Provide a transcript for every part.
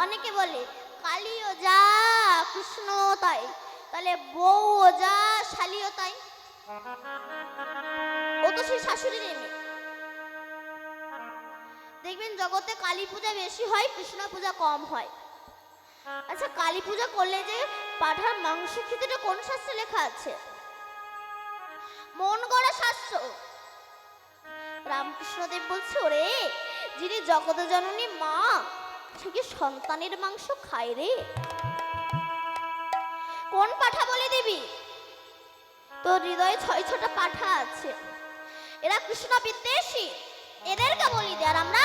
অনেকে বলে কালীও যা কৃষ্ণও তাই, তাহলে বউও যা শালীও তাই। ও তো সেই শাশুড়ির মেয়ে। দেখবেন জগতে কালী পূজা বেশি হয়, কৃষ্ণ পূজা কম হয়। আচ্ছা, কালী পূজা করলে যে পাঁঠার মাংস খেতে কোন শাস্ত্রে লেখা আছে? মন গড়া শাস্ত্র। রামকৃষ্ণদেব বলছে, ওরে যিনি জগত জননী মা, সে কি সন্তানের মাংস খায় রে? কোন পাঠা বলে দিবি? তোর হৃদয়ে ৬টা পাঠা আছে, এরা কৃষ্ণ বিদ্বেষী, এদেরকে বলি দে। আর আমরা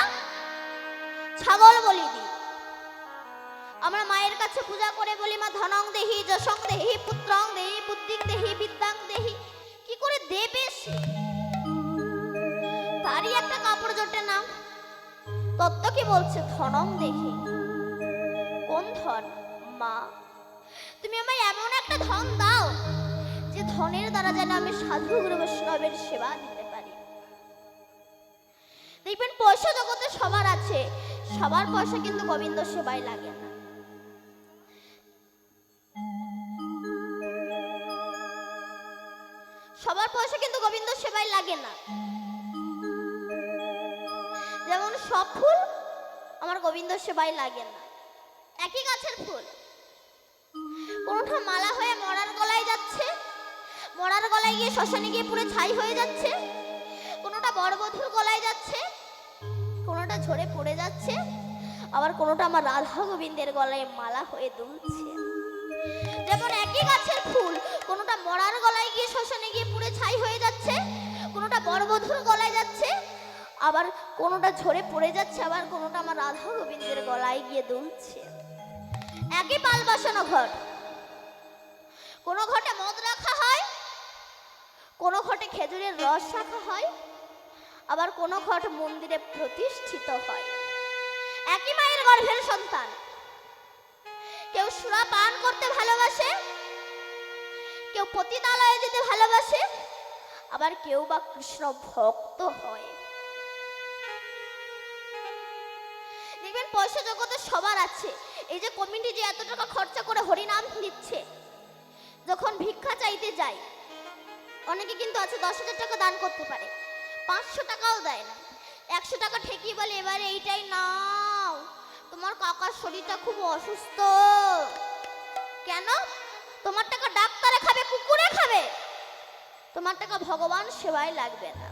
ছাগল বলি দিই। আমরা মায়ের কাছে পূজা করে বলি, মা ধনং দেহি, যশং দেহি, পুত্রং দেহি, বুদ্ধিং দেহি, বিদ্যাং দেহি। কি করে দেবে সে? তারই একটা কাপড় জোটে না। তত্ত্ব কি বলছে? ধনং দেহি। কোন ধন? মা। তুমি আমায় এমন একটা ধন দাও যে ধনের দ্বারা যেন আমি সাধু গুরু বৈষ্ণবের সেবা দিতে পারি। দেখবেন পয়সা জগতে সবার আছে, সবার পয়সা কিন্তু গোবিন্দ সেবায় লাগে না। সবার পয়সা কিন্তু গোবিন্দ সেবায় লাগে না। যেমন সব ফুল আমার গোবিন্দ সেবায় লাগে না। একই গাছের ফুল, কোনটা মালা হয়ে মরার গলায় যাচ্ছে, মরার গলায় গিয়ে শ্মশানে গিয়ে পুরো ছাই হয়ে যাচ্ছে, কোনটা বরবধূর গলায় যাচ্ছে, কোনটা ঝরে পড়ে যাচ্ছে, আবার কোনটা আমার রাধা গোবিন্দের গলায় মালা হয়ে দুলছে। যেমন একই গাছের ফুল, কোনটা মরার গলায় গিয়ে শ্মশানে গিয়ে পুরো ছাই হয়ে যাচ্ছে, কোনটা বরবধূর গলায় যাচ্ছে, আবার কোনটা ঝরে পড়ে যাচ্ছে, আবার কোনটা আমার রাধা গোবিন্দের গলায় গিয়ে দুলছে। একই পাল বসানো ঘট, কোন ঘটে মদ রাখা হয়, কোন ঘটে খেজুরের রস রাখা হয়, আবার কোন ঘট মন্দিরে প্রতিষ্ঠিত হয়। একই মায়ের গর্ভের সন্তান। কেউ সুরা পান করতে ভালোবাসে, কেউ পতিতালয়ে যেতে ভালোবাসে, আবার কেউ বা কৃষ্ণ ভক্ত হয়। দেখবেন পয়সা জগতে সবার আছে। এই যে কমিটি যে এত টাকা খরচা করে হরিনাম দিচ্ছে, যখন ভিক্ষা চাইতে যায়, অনেকে কিন্তু আছে 10,000 টাকা দান করতে পারে, 500 টাকাও দেয় না। 100 টাকা ঠেকিয়ে বলে, এবারে এইটাই নাও, তোমার কাকার শরীরটা খুব অসুস্থ। কেন? তোমার টাকা ডাক্তারে খাবে, কুকুরে খাবে, তোমার টাকা ভগবান সেবায় লাগবে না।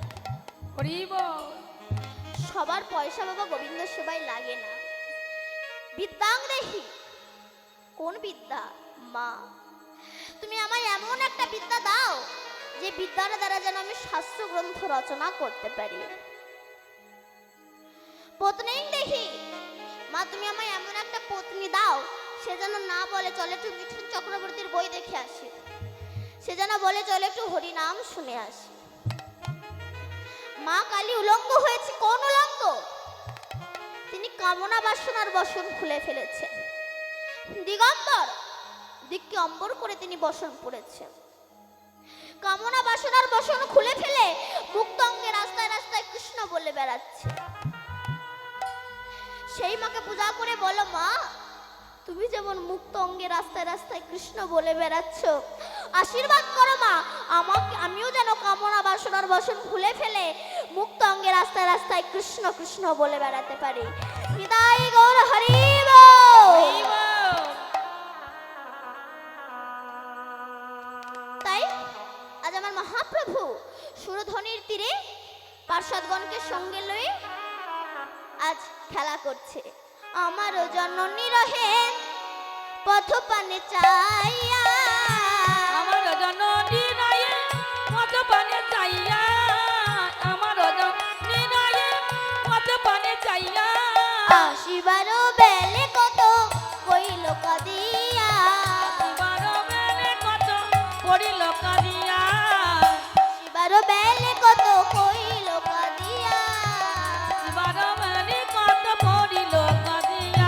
সবার পয়সা বাবা গোবিন্দ সেবায় লাগে না। বিদ্যাং দেহি। কোন বিদ্যা? মা। তুমি আমায় এমন একটা বিদ্যা দাও যে বিদ্যার দ্বারা যেন আমি শাস্ত্র গ্রন্থ রচনা করতে পারি। পত্নী দেহি। মা তুমি আমায় এমন একটা পত্নী দাও, সে যেন না বলে চলে একটু মিঠুন চক্রবর্তীর বই দেখে আসি, সে যেন বলে চলে একটু হরিনাম শুনে আসি। মা কালী উলঙ্গ হয়েছে। কোন উলঙ্গ? তিনি কামনা বাসনার বসন খুলে ফেলেছেন। দিগম্বর, দিককে অম্বর করে তিনি বসন পড়েছেন। কামনা বাসনার বসন খুলে ফেলে মুক্ত অঙ্গে রাস্তায় রাস্তায় কৃষ্ণ বলে বেড়াচ্ছে। সেই মাকে পূজা করে বলো, মা তুমি যেমন মুক্ত অঙ্গে রাস্তায় রাস্তায় কৃষ্ণ বলে বেড়াচ্ছ, আশীর্বাদ করো মা, আমাকে আমিও যেন কামনা বাসনার বসন খুলে ফেলে মুক্ত অঙ্গে রাস্তায় রাস্তায় কৃষ্ণ কৃষ্ণ বলে বেড়াতে পারি। নিতাই গৌর হরি বল। তাই আজ আমার মহাপ্রভু সুরধ্বনির তীরে পার্শ্বদগণকে সঙ্গে লয়ে আজ খেলা করছে। আমারও জননী রহে পথ পানে চাইয়া, আমারও জননী রহে পথ পানে চাইয়া, আমারও জননী রহে পথ পানে চাইয়া, আসিবারও বেলে কত কইল কাঁদিয়া, আসিবারও বেলে কত পড়িল কাঁদিয়া, আসিবারও বেলে কত কইল কাঁদিয়া, আসিবারও বেলে কত পড়িল কাঁদিয়া।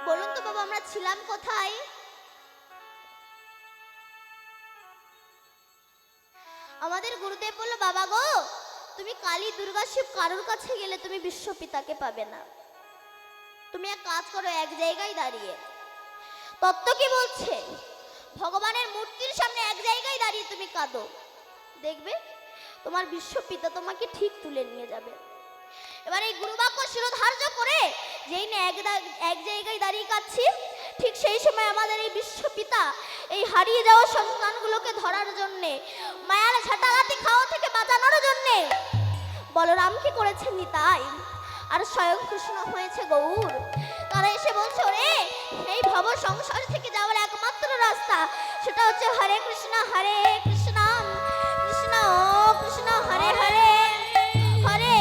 বলুন তো বাবা, আমরা ছিলাম কোথায়? আমাদের গুরুদেব বলল, বাবা গো তুমি কালী দুর্গা শিব কারোর কাছে গেলে তুমি বিশ্বপিতাকে পাবে না। তুমি এক কাজ করো, এক জায়গায় দাঁড়িয়ে, তত্ত্ব কি বলছে, ভগবানের মূর্তির সামনে এক জায়গায় দাঁড়িয়ে তুমি কাঁদো, দেখবে তোমার বিশ্বপিতা তোমাকে ঠিক তুলে নিয়ে যাবে। এবার এই গুরুবাক্য শিরোধার্য করে যেই না এক জায়গায় দাঁড়িয়ে কাঁদছি, ঠিক সেই সময় আমাদের এই বিশ্বপিতা এই হারিয়ে যাওয়া সন্তানগুলোকে ধরার জন্যে, মায়ার ঝাঁটালাতি খাওয়া থেকে বাঁচানোর জন্যে বলরাম কি করেছে নিতাই আর স্বয়ং কৃষ্ণ হয়েছে গৌর। তারা এসে বলছে, ওরে এই ভব সংসার থেকে যাওয়ার একমাত্র রাস্তা সেটা হচ্ছে হরে কৃষ্ণ কৃষ্ণ কৃষ্ণ হরে হরে, হরে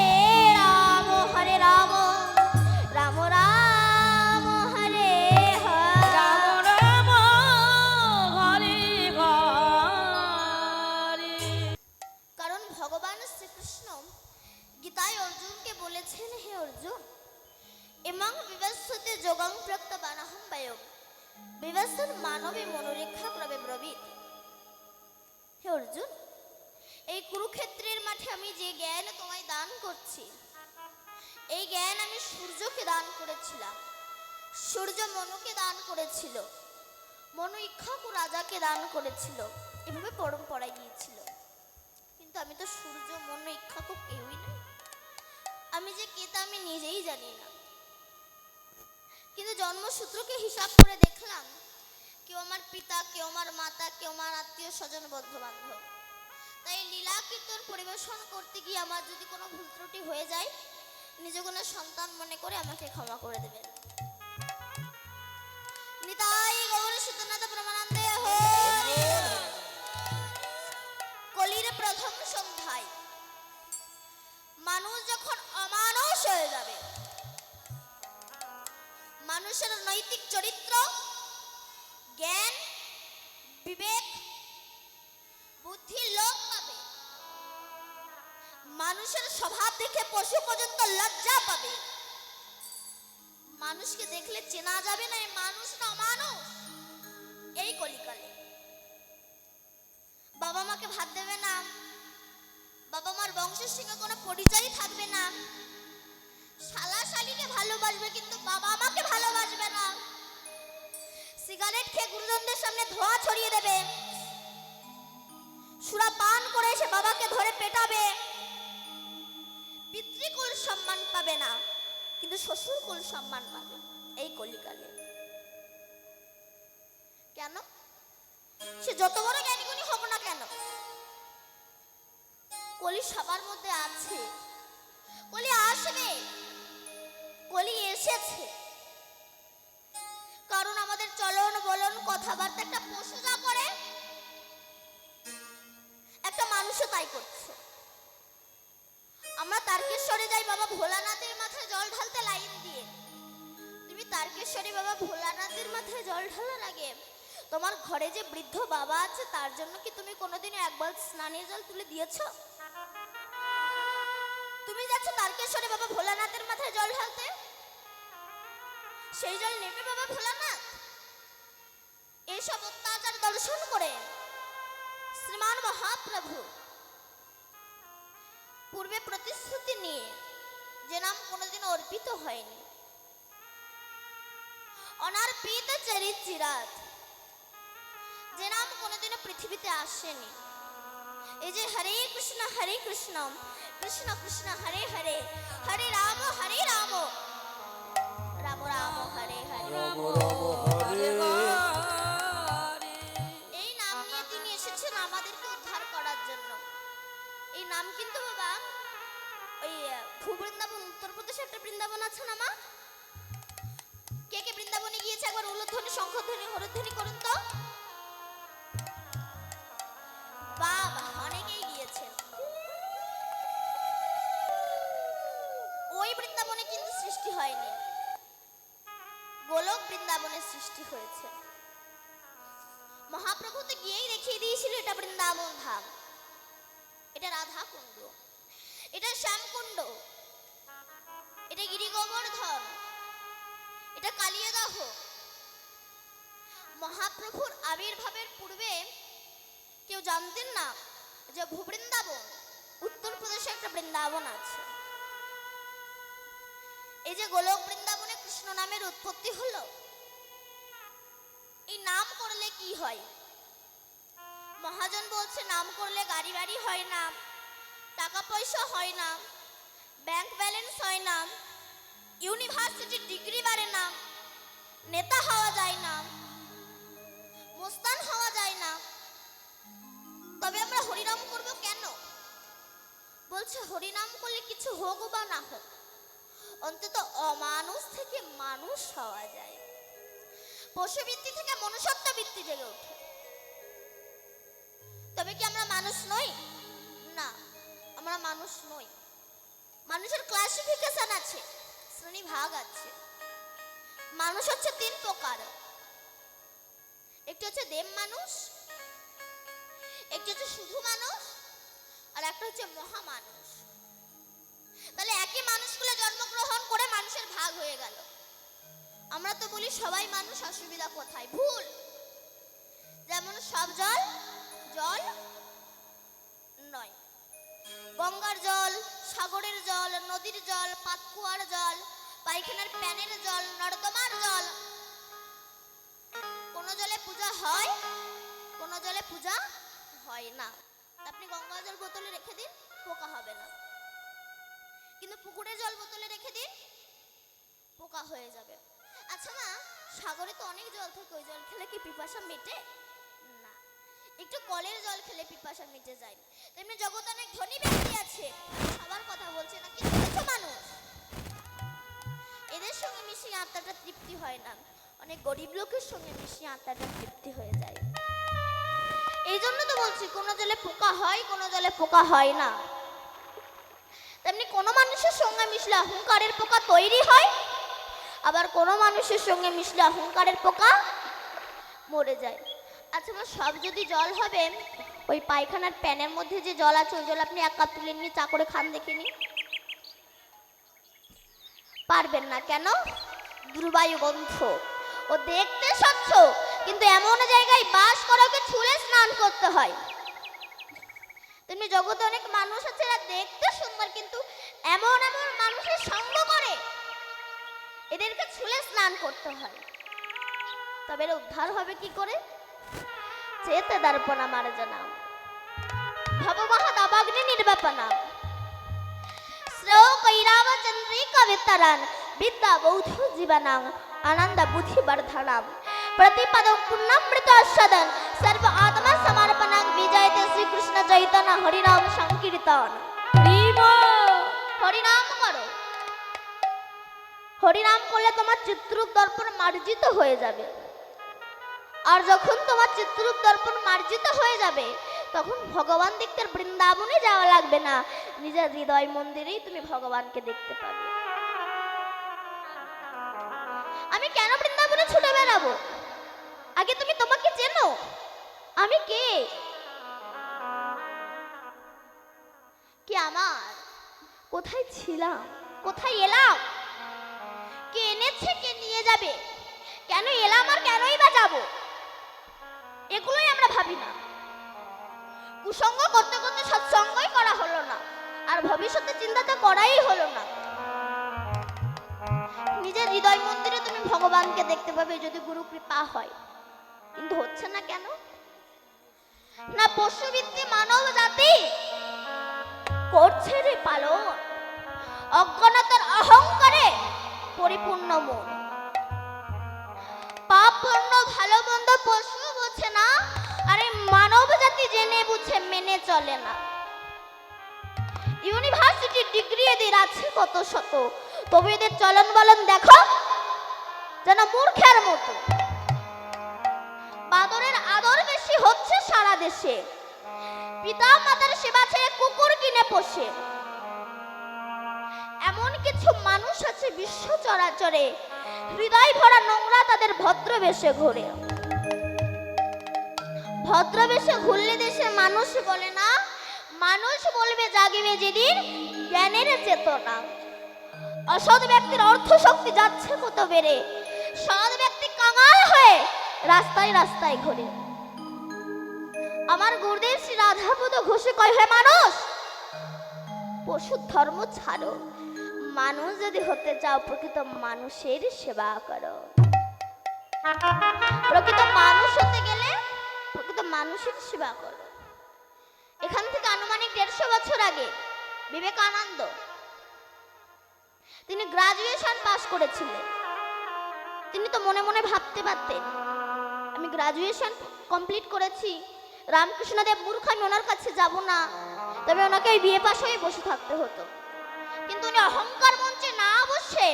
রাম রাম রাম হরে হরে। রাম রাম হরে হরে। কারণ ভগবান শ্রীকৃষ্ণ গীতায় অর্জুনকে বলেছেন, হে অর্জুন, ইমাং বিবস্বতে যোগং প্রক্ত বানাহম বায়ম বিবস্বন মানবে মনোরেখা প্রবে ব্রবীত। হে অর্জুন, এই কুরুক্ষেত্রের মাঠে আমি যে জ্ঞান তোমায় দান করছি, এই জ্ঞান আমি সূর্যকে দান করেছিলাম, সূর্য মনুকে দান করেছিল, মনু ইক্ষাকু রাজাকে দান করেছিল, এভাবে পরম্পরায় গিয়েছিল। কিন্তু আমি তো সূর্য মনু ইক্ষাকু কেউই নাই, আমি যে কে তা আমি নিজেই জানি না। কিন্তু জন্মসূত্রকে হিসাব করে দেখলাম, কেউ আমার পিতা, কেউ আমার মাতা, কেউ আমার আত্মীয় স্বজন বন্ধু বান্ধব। তাই লীলা কীর্তন পরিবেশন করতে গিয়ে আমার যদি কোনো ভুল ত্রুটি হয়ে যায়, নিজ গুণের সন্তান মনে করে আমাকে ক্ষমা করে দেবেন। নিতাই গৌর সীতানাথ প্রমানন্দে হরি। কলির প্রথম সন্ধ্যায় মানুষ যখন অমানুষ হয়ে যাবে, মানুষের নৈতিক চরিত্র, জ্ঞান, বিবেক, বুদ্ধি লোপ পাবে, মানুষের স্বভাব দেখে পশু পর্যন্ত লজ্জা পাবে, মানুষকে দেখলে চেনা যাবে না মানুষ না অমানুষ। এই কলিকালে বাবা মাকে ভাত দেবে না, বাবা মার বংশের সঙ্গে কোনো পরিচয় থাকবে না, শালা শালিকে ভালোবাসবে কিন্তু বাবা মাকে ভালোবাসবে না, সিগারেট খেয়ে গুরুজনদের সামনে ধোঁয়া ছড়িয়ে দেবে, সুরা পান করে এসে বাবাকে ধরে পেটাবে, পিতৃকুল সম্মান পাবে না কিন্তু শ্বশুরকুল সম্মান পাবে। এই কলিকালে কেন? সে যত বড় জ্ঞানী গুণী হোক না কেন, কলি সবার মধ্যে আছে, কলি আসবে, কলি এসেছে। কারণ আমাদের চলন বলন কথাবার্তা একটা পশু যা করে, একটা মানুষও তাই করছে। আমরা তারকেশ্বরে যাই বাবা ভোলানাথের মাথায় জল ঢালতে লাইন দিয়ে, তুমি তারকেশ্বরে বাবা ভোলানাথের মাথায় জল ঢালার আগে তোমার ঘরে যে বৃদ্ধ বাবা আছে তার জন্য কি তুমি কোনোদিন একবার স্নানের জল তুলে দিয়েছো? তুমি যাচ্ছ তারকেশ্বরে বাবা ভোলানাথের মাথায় জল ঢালতে, সেই জল নেবে বাবা ভোলানাথ? এইসব অত্যাচার দর্শন করে শ্রীমান মহাপ্রভু পূর্বে প্রতিশ্রুতি নিয়ে যে নাম কোনোদিন অর্পিত হয়নি, অনার্পিত চরিচিরাত, যে নাম কোনোদিনও পৃথিবীতে আসেনি, এই যে হরে কৃষ্ণ কৃষ্ণ কৃষ্ণ হরে হরে, হরে রাম রাম রাম হরে হরে, এই নাম নিয়ে তিনি এসেছেন আমাদেরকে উদ্ধার করার জন্য। এই নাম কিন্তু বাবা ওই ভূবৃন্দাবন, উত্তরপ্রদেশে একটা বৃন্দাবন আছে না মা? কে কে বৃন্দাবনে গিয়েছে একবার উলুধ্বনি, শঙ্খধ্বনি, হরধ্বনি করুন তো। বাবা অনেকেই গিয়েছে। ওই বৃন্দাবনে কিন্তু সৃষ্টি হয়নি, গোলক বৃন্দাবনে সৃষ্টি হয়েছে। মহাপ্রভু তো গিয়েই দেখিয়ে দিয়েছিল এটা বৃন্দাবন ধাম, এটা রাধা কুণ্ড, এটা শ্যামকুণ্ড, এটা গিরি গোবর্ধন, এটা কালিয়াদহ। মহাপ্রভুর আবির্ভাবের পূর্বে কেউ জানতেন না যে ভূবৃন্দাবন উত্তরপ্রদেশে একটা বৃন্দাবন আছে। এই যে গোলক বৃন্দাবনে কৃষ্ণ নামের উৎপত্তি হলো, এই নাম করলে কি হয়? মহাজন বলছে নাম করলে গাড়ি বাড়ি হয় না, টাকা পয়সা হয় না, ব্যাংক ব্যালেন্স হয় না, ইউনিভার্সিটির ডিগ্রি বাড়ে না, নেতা হওয়া যায় না, মোস্তান হওয়া যায় না। তবে আমরা হরিনাম করব কেন? বলছে হরিনাম করলে কিছু হোক বা না হোক, অন্তত অমানুষ থেকে মানুষ হওয়া যায়, পশুবৃত্তি থেকে মনুষ্যত্ব বৃত্তি জেগে ওঠে। তবে কি আমরা মানুষ নই? না, আমরা মানুষ নই। মানুষের ক্লাসিফিকেশন আছে, শ্রেণী ভাগ আছে। মানুষ হচ্ছে তিন প্রকার। একটি হচ্ছে দেব মানুষ, একটি হচ্ছে শুধু মানুষ, আর একটা হচ্ছে মহামানুষ। তাহলে একই মানুষগুলো জন্মগ্রহণ করে মানুষের ভাগ হয়ে গেল। আমরা তো বলি সবাই মানুষ, অসুবিধা কোথায়? ভুল। যেমন সব জল জল নয়, গঙ্গার জল, সাগরের জল, নদীর জল, পাতকুয়ার জল, পায়খানার প্যানের জল, নর্দমার জল, কোন জলে পূজা হয়, কোন জলে পূজা হয় না। আপনি গঙ্গা জল বোতলে রেখে দিন, পোকা হবে না, কিন্তু পুকুরের জল বোতলে রেখে দিন, পোকা হয়ে যাবে। আচ্ছা মা, সাগরে তো অনেক জল থাকে, ওই জল খেলে কি পিপাসা মেটে? না। একটু কলের জল খেলে পিপাসা মিটে যায়। তেমনি জগতে অনেক ধনী ব্যক্তি আছে, সবার কথা বলছে না, কিন্তু কিছু মানুষ, এদের সঙ্গে মিশিয়ে আত্মাটা তৃপ্তি হয় না। অনেক গরিব লোকের সঙ্গে মিশিয়ে আত্মাটা তৃপ্তি হয়ে যায়। এই জন্য তো বলছি কোন জলে পোকা হয়, কোন জলে পোকা হয় না। তেমনি কোনো মানুষের সঙ্গে মিশলে অহংকারের পোকা তৈরি হয়, আবার কোনো মানুষের সঙ্গে মিশলে অহংকারের পোকা মরে যায়। আচ্ছা আমার সব যদি জল হবে, ওই পায়খানার প্যানের মধ্যে যে জল আছে, ওই জল আপনি এক কাপ তুলে নিয়ে চা করে খান দেখিনি? পারবেন না। কেন? দুর্বায়ু গন্ধ। ও দেখতে স্বচ্ছ, কিন্তু এমন জায়গায় বাস করে ওকে ছুঁড়ে স্নান করতে হয়। তেমনি জগতে অনেক মানুষ আছে এরা দেখতে সুন্দর, কিন্তু এমন এমন মানুষের সঙ্গ করে এদেরকে ছুঁড়ে স্নান করতে হয়। তবে এরা উদ্ধার হবে কি করে? চেতে দর্পণা মার্জনা ভবমহা দাবাগ্নি নির্বাপনা শ্রেয় কৈরাব চন্দ্রিকা বিতরণ বিদ্যা বৌদ্ধ জীবনাং আনন্দ বুদ্ধি বর্ধনাম प्रतिपदं पुण्यमृत आस्वादन सर्व आत्मा समर्पणं विजयते श्री कृष्ण चैतन्य हरिनाम संकीर्तन। हरिनाम करो, हरिनाम করলে তোমার চিত্ররূপ দর্পণ মার্জিত হয়ে যাবে। আর যখন তোমার চিত্ররূপ দর্পণ মার্জিত হয়ে যাবে, তখন ভগবান দেখতে বৃন্দাবনে যাওয়া লাগবে না, নিজের হৃদয় মন্দিরেই তুমি ভগবানকে দেখতে পাবে। আমি কেন বৃন্দাবনে ছুটে বেড়াবো? আগে তুমি তোমাকে চেনো, আমি কে? কি আমার? কোথায় ছিলাম, কোথায় এলাম, কে এনেছে, কে নিয়ে যাবে, কেন এলাম আর কেনই বা যাবো, এগুলোই আমরা ভাবি না। কুসঙ্গ করতে করতে সৎসঙ্গই করা হলো না, আর ভবিষ্যতে চিন্তা তো করাই হলো না। নিজের হৃদয় মন্দিরে তুমি ভগবানকে দেখতে পাবে যদি গুরু কৃপা হয়, কিন্তু হচ্ছে না কেন? না পশুবৃত্তি মানব জাতি করছে রে পালন, অজ্ঞানতার অহংকারে পরিপূর্ণ মন। পাপ পূর্ণ ভালো মন্দ পশু বোঝে না, আরে মানব জাতি জেনে বুঝে মেনে চলে না। ইউনিভার্সিটির ডিগ্রি এদের আছে কত শত, তবে এদের চলন বলন দেখো যেন মূর্খের মতো। বাদরের আদর বেশি হচ্ছে সারা দেশে, পিতা মাতার সেবা ছেড়ে কুকুর কিনে পোষে। এমন কিছু মানুষ আছে বিশ্ব চরাচরে, হৃদয় ভরা নোংরা তাদের ভদ্রবেশে ঘোরে। ভদ্রবেশে ঘুরলে দেশের মানুষ বলে না, মানুষ বলবে জাগিবে যেদিন জ্ঞানের চেতনা। অসৎ ব্যক্তির অর্থ শক্তি যাচ্ছে কত বেড়ে, সৎ ব্যক্তি কাঙাল হয়ে রাস্তায় রাস্তায় ঘোরে। আমার গুরুদেব শ্রী রাধাপদ ঘোষে কয়, হে মানুষ পশুর ধর্ম ছাড়ো, মানুষ যদি হতে চাও প্রকৃত মানুষের সেবা করো। প্রকৃত মানুষ হতে গেলে প্রকৃত মানুষের সেবা করো। এখান থেকে আনুমানিক 150 বছর আগে বিবেকানন্দ তিনি গ্রাজুয়েশন পাশ করেছিলেন। তিনি তো মনে মনে ভাবতে পারতেন আমি গ্রাজুয়েশন কমপ্লিট করেছি, রামকৃষ্ণদেব মূর্খ, আমি ওনার কাছে যাব না, তবে ওনাকে ওই বিয়ে পাশ হয়ে বসে থাকতে হতো। কিন্তু উনি অহংকার মঞ্চে না বসে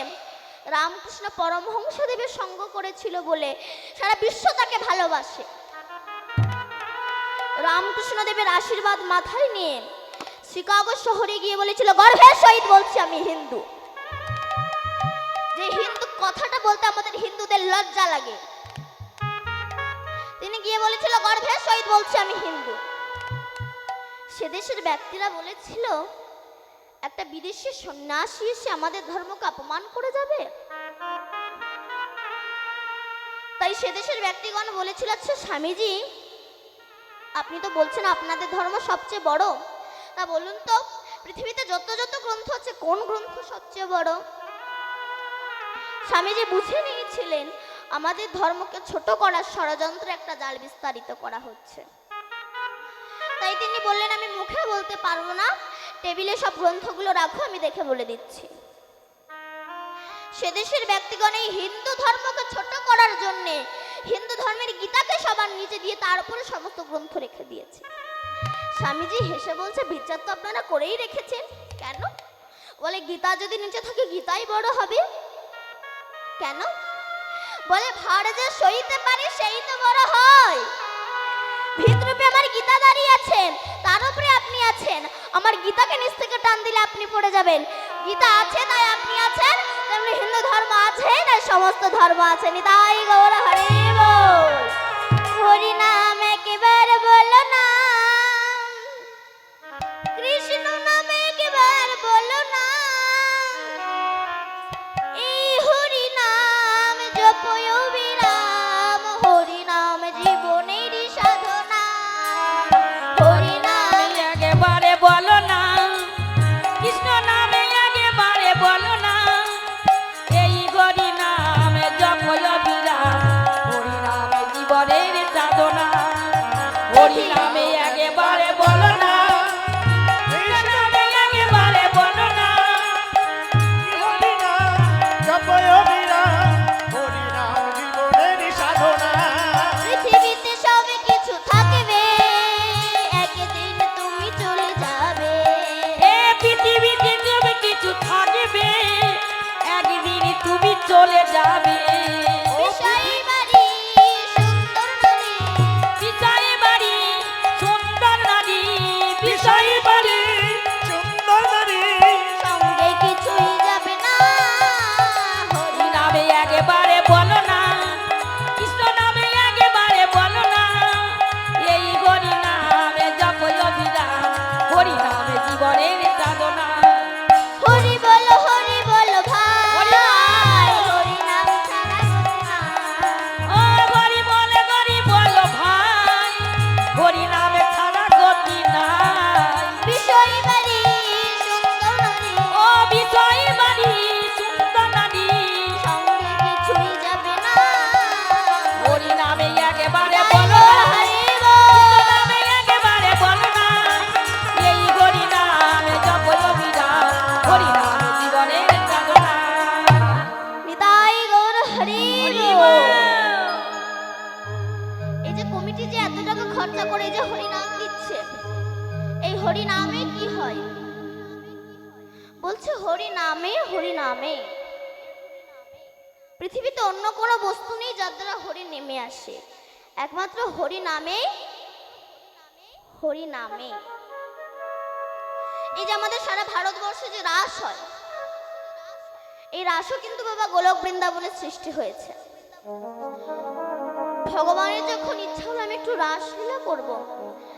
রামকৃষ্ণ পরমহংসদেবের সঙ্গ করেছিল বলে সারা বিশ্ব তাকে ভালোবাসে। রামকৃষ্ণদেবের আশীর্বাদ মাথায় নিয়ে শিকাগো শহরে গিয়ে বলেছিল, গর্বের সহিত বলছি আমি হিন্দু। যে হিন্দু কথাটা বলতে আমাদের হিন্দুদের লজ্জা লাগে, তিনি গিয়ে বলেছিল, গর্বের সহিত বলছি আমি হিন্দু। সে দেশের ব্যক্তিরা বলেছিল, একটা বিদেশি সন্ন্যাসী এসে আমাদের ধর্মকে অপমান করে যাবে। তাই সে দেশের ব্যক্তিগণ বলেছিল, আচ্ছা স্বামীজি, আপনি তো বলছেন আপনাদের ধর্ম সবচেয়ে বড়, তা বলুন তো পৃথিবীতে যত যত গ্রন্থ আছে কোন গ্রন্থ সবচেয়ে বড়? স্বামীজি বুঝে নিয়েছিলেন আমাদের ধর্মকে ছোট করার ষড়যন্ত্র একটা জাল বিস্তারিত করা হচ্ছে। তাই তিনি বললেন, আমি মুখে বলতে পারবো না, টেবিলে সব গ্রন্থগুলো রাখো, আমি দেখে বলে দিচ্ছি। সে দেশের ব্যক্তিগণ এই হিন্দু ধর্মকে ছোট করার জন্যে হিন্দু ধর্মের গীতাকে সবার নিচে দিয়ে তার উপরে সমস্ত গ্রন্থ রেখে দিয়েছে। স্বামীজি হেসে বলছে, বিচার তো আপনারা করেই রেখেছেন, কেন? বলে, গীতা যদি নিচে থাকে গীতাই বড় হবে। কেন? বলে, ভার যে সইতে পারে সেই তো বড় হয়। ভিতরূপে আমার গীতা দাঁড়িয়ে আছেন, তার উপরে আপনি আছেন। আমার গীতাকে নিচ থেকে টান দিলে আপনি পড়ে যাবেন। গীতা আছে তাই আপনি আছেন, তেমনি হিন্দু ধর্ম আছে তাই সমস্ত ধর্ম আছে। নিতাই গৌর হরি বল। হরি নাম একবার বলো না, কৃষ্ণ নাম একবার বলো না, এই হরি নাম জপয় বিরাম, হরি নাম জীবনের সাধনা। হরি নাম একেবারে বলো না, কৃষ্ণ নামে একেবারে বলো না, এই হরি নামে জপয় বিরাম, হরি নামে জীবনের সাধনা। হরি নামে একেবারে বলো না, কৃষ্ণ নামে একেবারে বলো না, হরি নাম জপয় বিরাম, হরি নাম জীবনের সাধনা। পৃথিবীতে সব কিছু থাকবে, একদিন তুমি চলে যাবে। এ পৃথিবীতে সব কিছু থাকবে, একদিন তুমি চলে যাবে। বিষয় বাড়ি সুন্দর নারী, বিষয় বাড়ি সুন্দর নারী, বিষয় বাড়ি সুন্দর নারী, সঙ্গে কিছুই যাবে না। হরি নামে একেবারে বলো না, কৃষ্ণ নামে একেবারে বলো না, এই হরি নামে জপয় বিরাম, হরি নামে জীবনের সাধনা। হরি বলো ভাই, হরি নাম ছাড়া গতি নাই। ও হরি বলো ভাই, হরি নামে ছাড়া গতি নাই। বিষয় বাড়ি সুন্দর নারী, ও বিষয় বাড়ি সুন্দর নারী, সঙ্গে কিছুই যাবে না। হরি নামে একেবারে বলো না, কৃষ্ণ নামে একেবারে বলো না, এই হরি নামে জপয় বিরাম, হরি নামে জীবনের সাধনা। নিতাই গৌর হরি বল। এই যে কমিটি যে এত টাকা খরচা করে এই যে হরি নাম দিচ্ছে, এই হরি নামে কি হয়? বলছে হরি নামে, হরি নামে। পৃথিবীতে অন্য কোনো বস্তু নেই যার দ্বারা হরি নেমে আসে, একমাত্র হরি নামে, হরি নামে। এই যে আমাদের সারা ভারতবর্ষে যে রাস হয়, এই রাসও কিন্তু বাবা গোলক বৃন্দাবনের সৃষ্টি হয়েছে। ভগবানের যখন ইচ্ছা হলো আমি একটু রাসলীলা করব,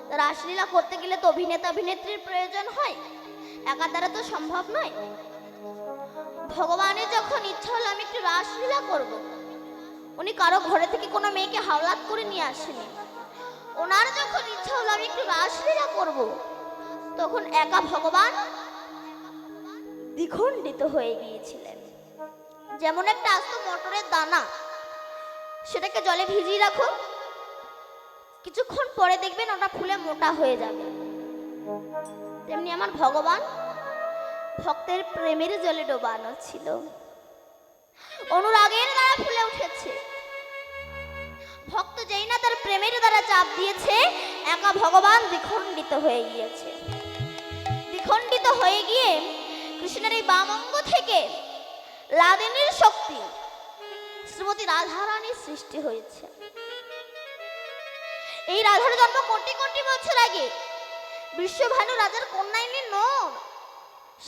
তা রাসলীলা করতে গেলে তো অভিনেতা অভিনেত্রীর প্রয়োজন হয়, একা দ্বারা তো সম্ভব নয়। ভগবানের যখন ইচ্ছা হলো আমি একটু রাসলীলা করব, উনি কারো ঘরে থেকে কোনো মেয়েকে হাওলাত করে নিয়ে আসেনি। ওনার যখন ইচ্ছা হলো আমি একটু রাসলীলা করব, তখন একা ভগবান দ্বিখণ্ডিত হয়ে গিয়েছিলেন। যেমন একটা আস্ত মটরের দানা, সেটাকে জলে ভিজিয়ে রাখো, কিছুক্ষণ পরে দেখবেন ওটা ফুলে মোটা হয়ে যাবে। তেমনি আমার ভগবান ভক্তের প্রেমের জলে ডোবানো ছিল, অনুরাগের দ্বারা ফুলে উঠেছে। ভক্ত যেই না তার প্রেমের দ্বারা চাপ দিয়েছে, একা ভগবান দ্বিখণ্ডিত হয়ে গিয়েছে। দ্বিখণ্ডিত হয়ে গিয়ে কৃষ্ণের এই বাম অঙ্গ থেকে লাদেনীর শক্তি শ্রীমতী রাধারানীর সৃষ্টি হয়েছে। এই রাধার জন্ম কোটি কোটি বছর আগে বিশ্বভানু রাজার কন্যাইনী নন,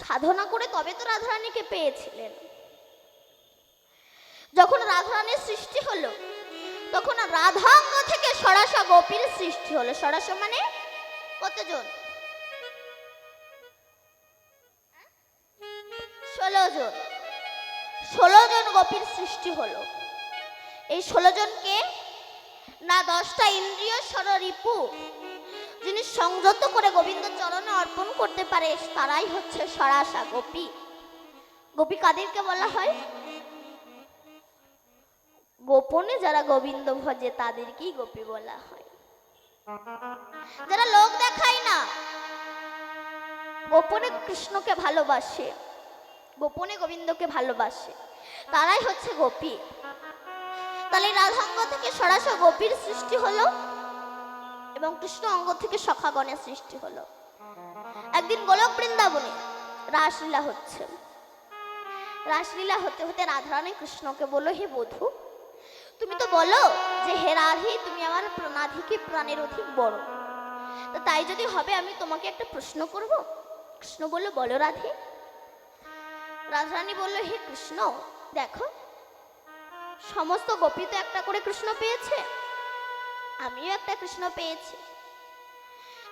সাধনা করে তবে তো রাধারানীকে পেয়েছিলেন। যখন রাধারানীর সৃষ্টি হলো, তখন রাধাঙ্গ থেকে সরাসা গোপীর সৃষ্টি হলো। সরাসা মানে কতজন? 16 জন। 16 জন গোপীর সৃষ্টি হলো। এই 16 জনকে না 10টা ইন্দ্রিয় ষড়রিপু যিনি সংযত করে গোবিন্দ চরণে অর্পণ করতে পারে, তারাই হচ্ছে সরাসা গোপী। গোপী কাদেরকে বলা হয়? গোপনে যারা গোবিন্দ ভজে তাদেরকেই গোপী বলা হয়। যারা লোক দেখায় না, গোপনে কৃষ্ণকে ভালোবাসে, গোপনে গোবিন্দকে ভালোবাসে, তারাই হচ্ছে গোপী। তাহলে রাধাঙ্গ থেকে সরাসা গোপীর সৃষ্টি হলো এবং কৃষ্ণ অঙ্গ থেকে সখাগণের সৃষ্টি হলো। একদিন গোলক বৃন্দাবনে রাসলীলা হচ্ছে। রাসলীলা হতে হতে রাধারানী কৃষ্ণকে বলল, হে বধূ, তুমি তো বলো যে হে রাধে তুমি আমার প্রাণাধিকে প্রাণের অধিক বড়, তো তাই যদি হবে আমি তোমাকে একটা প্রশ্ন করব। কৃষ্ণ বলল, বলো রাধে। রাধারানী বলল, হে কৃষ্ণ, দেখো সমস্ত গোপী তো একটা করে কৃষ্ণ পেয়েছে, আমিও একটা কৃষ্ণ পেয়েছি,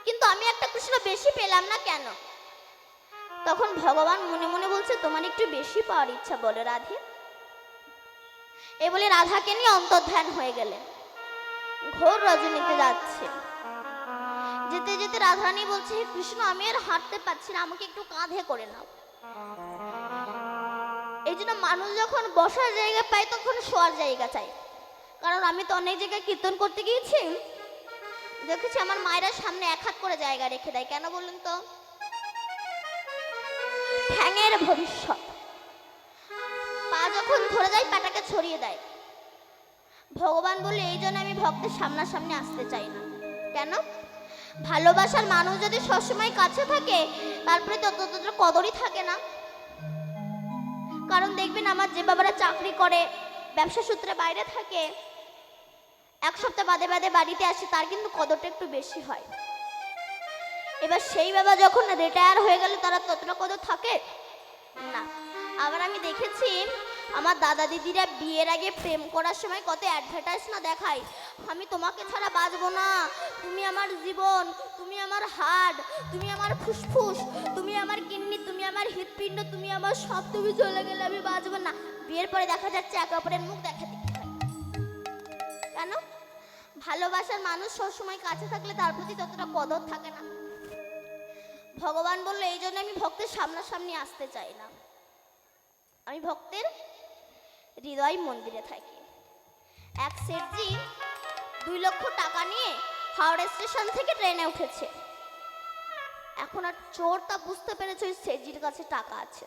কিন্তু আমি একটা কৃষ্ণ বেশি পেলাম না কেন? তখন ভগবান মনে মনে বলছে, তোমার একটু বেশি পাওয়ার ইচ্ছা, বলো রাধে। এ বলে রাধাকে নিয়ে অন্তর্ধান হয়ে গেলেন। ঘোর রজনীতে যাচ্ছে, যেতে যেতে রাধারানী বলছে, হে কৃষ্ণ, আমি আর হাঁটতে পারছি না, আমাকে একটু কাঁধে করে নাও। এই জন্য মানুষ যখন বসার জায়গা পায় তখন শোয়ার জায়গা চাই। কারণ আমি তো অনেক জায়গায় কীর্তন করতে গিয়েছি, দেখেছি আমার মায়েরা সামনে এক হাত করে জায়গা রেখে দেয়। কেন বলুন তো? ঠ্যাঙের ভবিষ্যৎ। পা যখন ধরে যায় পাটাকে ছড়িয়ে দেয়। ভগবান বলে এই জন্য আমি ভক্তের সামনাসামনি আসতে চাই না। কেন? ভালোবাসার মানুষ যদি সবসময় কাছে থাকে, তারপরে ততটা কদরই থাকে না। কারণ দেখবেন আমার যে বাবারা চাকরি করে, ব্যবসা সূত্রে বাইরে থাকে, এক সপ্তাহ বাদে বাদে বাড়িতে আসে, তার কিন্তু কদরটা একটু বেশি হয়। এবার সেই বাবা যখন রিটায়ার হয়ে গেল, তারা ততটা কদর থাকে না। আবার আমি দেখেছি আমার দাদা দিদিরা বিয়ের আগে প্রেম করার সময় কত অ্যাডভার্টাইজ না দেখায়, আমি তোমাকে ছাড়া বাঁচবো না, তুমি আমার জীবন, তুমি আমার হাড়, তুমি আমার ফুসফুস, তুমি আমার কিডনি, তুমি আমার হৃৎপিণ্ড, তুমি আমার সব, তুমি চলে গেলে আমি বাঁচবো না। বিয়ের পরে দেখা যাচ্ছে একে অপরের মুখ দেখা দেখতে হয়। কেন? ভালোবাসার মানুষ সবসময় কাছে থাকলে তার প্রতি ততটা কদর থাকে না। ভগবান বললো এই জন্য আমি ভক্তের সামনাসামনি আসতে চাই না, আমি ভক্তের হৃদয় মন্দিরে থাকি। এক শেঠজি 2 লক্ষ টাকা নিয়ে হাওড়া স্টেশন থেকে ট্রেনে উঠেছে। এখন আর চোরটা বুঝতে পেরেছে ওই শেঠজির কাছে টাকা আছে।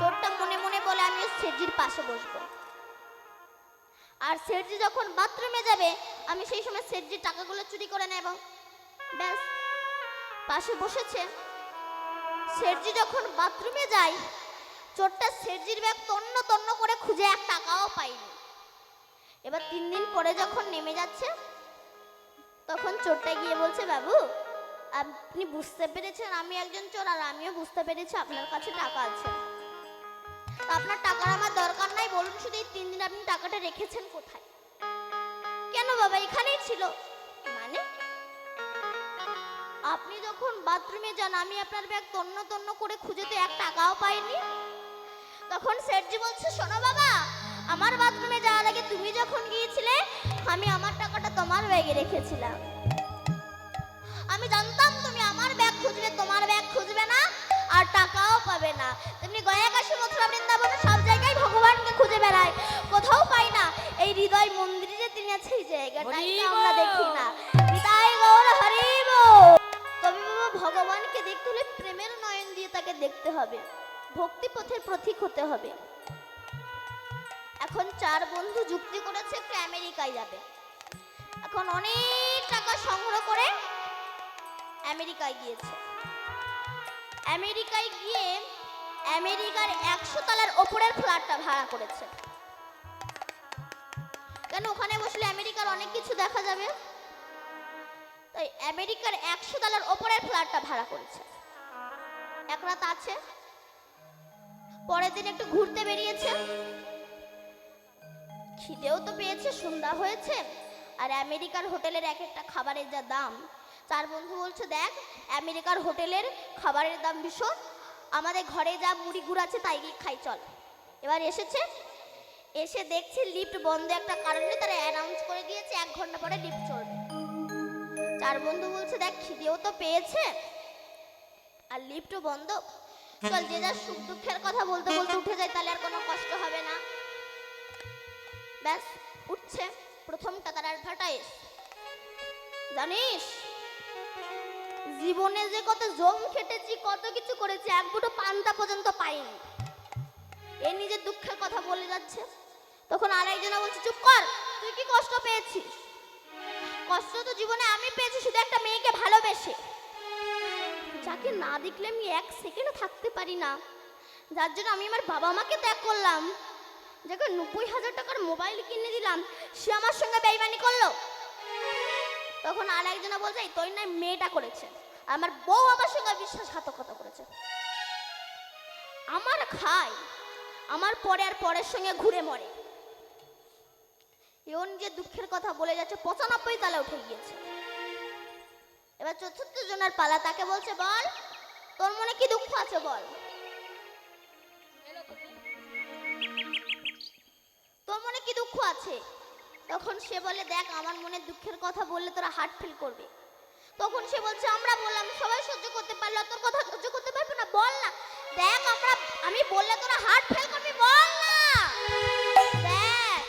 চোরটা মনে মনে বলে আমি ওই শেঠজির পাশে বসবো। আর শেঠজি যখন বাথরুমে যাবে, আমি সেই সময় শেঠজির টাকাগুলো চুরি করে নেব। ব্যাস, পাশে বসেছে। শেঠজি যখন বাথরুমে যায়, চোরটা শেঠজির ব্যাগ তন্ন তন্ন করে খুঁজে 1 টাকাও পায়নি। এবার 3 দিন পরে যখন নেমে যাচ্ছে, তখন চোরটা গিয়ে বলছে, বাবু আপনি বুঝতে পেরেছেন আমি একজন চোর, আর আমিও বুঝতে পেরেছি আপনার কাছে টাকা আছে। আপনার টাকার আমার দরকার নাই, বলুন শুধু এই 3 দিন আপনি টাকাটা রেখেছেন কোথায়? কেন বাবা, এখানেই ছিল। মানে আপনি যখন বাথরুমে যান, আমি আপনার ব্যাগ তন্ন তন্ন করে খুঁজে তো 1 টাকাও পাইনি। তখন শেঠজি বলছে, শোনো বাবা, আমার বাথরুমে যাওয়ার আগে তুমি যখন গিয়েছিলে, আমি আমার টাকাটা তোমার ব্যাগে রেখেছিলাম। আমি জানতাম তুমি আমার ব্যাগ খুঁজবে, তোমার ব্যাগ খুঁজবে না, আর টাকাও পাবে হবে না। তেমনি গয়া কাশী মথুরা বৃন্দাবন সব জায়গায় ভগবানকে খুঁজে বেড়ায়, কোথাও পাই না। এই হৃদয় মন্দিরে যে তিনি আছে এই জায়গাটাই তো আমরা দেখি না। নিতাই গৌর হরি বল। তবে বাবা ভগবানকে দেখতে হলে প্রেমের নয়ন দিয়ে তাকে দেখতে হবে, ভক্তি পথের প্রতীক হতে হবে। এখন চার বন্ধু যুক্তি করেছে একটু আমেরিকায় যাবে। এখন অনেক টাকা সংগ্রহ করে আমেরিকায় গিয়েছে। আমেরিকায় গিয়ে আমেরিকার 100 তলার ওপরের ফ্ল্যাটটা ভাড়া করেছে। কেন ওখানে বসলে আমেরিকার অনেক কিছু দেখা যাবে, তাই আমেরিকার 100 তলার ওপরের ফ্ল্যাটটা ভাড়া করেছে। এক রাত আছে, পরের দিন একটু ঘুরতে বেরিয়েছে। খিদেও তো পেয়েছে, সন্ধ্যা হয়েছে, আর আমেরিকার হোটেলের এক একটা খাবারের যা দাম। চার বন্ধু বলছে দেখ আমেরিকার হোটেলের খাবারের দাম ভীষণ, আমাদের ঘরে যা মুড়ি গুড় আছে তাই খাই চল। এবার এসেছে, এসে দেখছে লিফট বন্ধ একটা কারণে তারা অ্যানাউন্স করে দিয়েছে 1 ঘন্টা পরে লিফট চলবে। চার বন্ধু বলছে দেখ খিদেও তো পেয়েছে আর লিফটও বন্ধ, চল যে যার সুখ দুঃখের কথা বলতে বলতে উঠে যায়, তাহলে আর কোনো কষ্ট হবে না। ব্যাস উঠছে, প্রথমটা তার অ্যাডভার্টাইজ। জানিস জীবনে যে কত জম খেটেছি, কত কিছু করেছি, এক মুঠো পান্তা পর্যন্ত পাইনি, এ নিজের দুঃখের কথা বলে যাচ্ছে। তখন আরেকজনা বলছে চুপ কর, তুই কি কষ্ট পেয়েছিস? কষ্ট তো জীবনে আমি পেয়েছি, শুধু একটা মেয়েকে ভালোবেসে, যাকে না দেখলে আমি 1 সেকেন্ড থাকতে পারি না, যার জন্য আমি আমার বাবা মাকে ত্যাগ করলাম, যাকে 90,000 টাকার মোবাইল কিনে দিলাম, সে আমার সঙ্গে বেইমানি করলো। তখন আর একজনা বলছে তোর না মেয়েটা করেছে, আমার বউ আমার সঙ্গে বিশ্বাসঘাতকতা করেছে, আমার খায়, আমার পরে আর পরের সঙ্গে ঘুরে মরে। এও নিজের দুঃখের কথা বলে যাচ্ছে, 95 তলা উঠে গিয়েছে। এবার ৪৪ জনের পালা, তাকে বলছে বল তোর মনে কি দুঃখ আছে বল, তোর মনে কি দুঃখ আছে? তখন সে বলে দেখ আমার মনে দুঃখের কথা বললে তোরা হার্ট ফিল করবে। তখন সে বলছে আমরা বললাম সবাই সহ্য করতে পারলো, তোর কথা সহ্য করতে পারবে না, বল না। দেখ আমি বললে তোরা হার্ট ফেল করবি, বল না। দেখ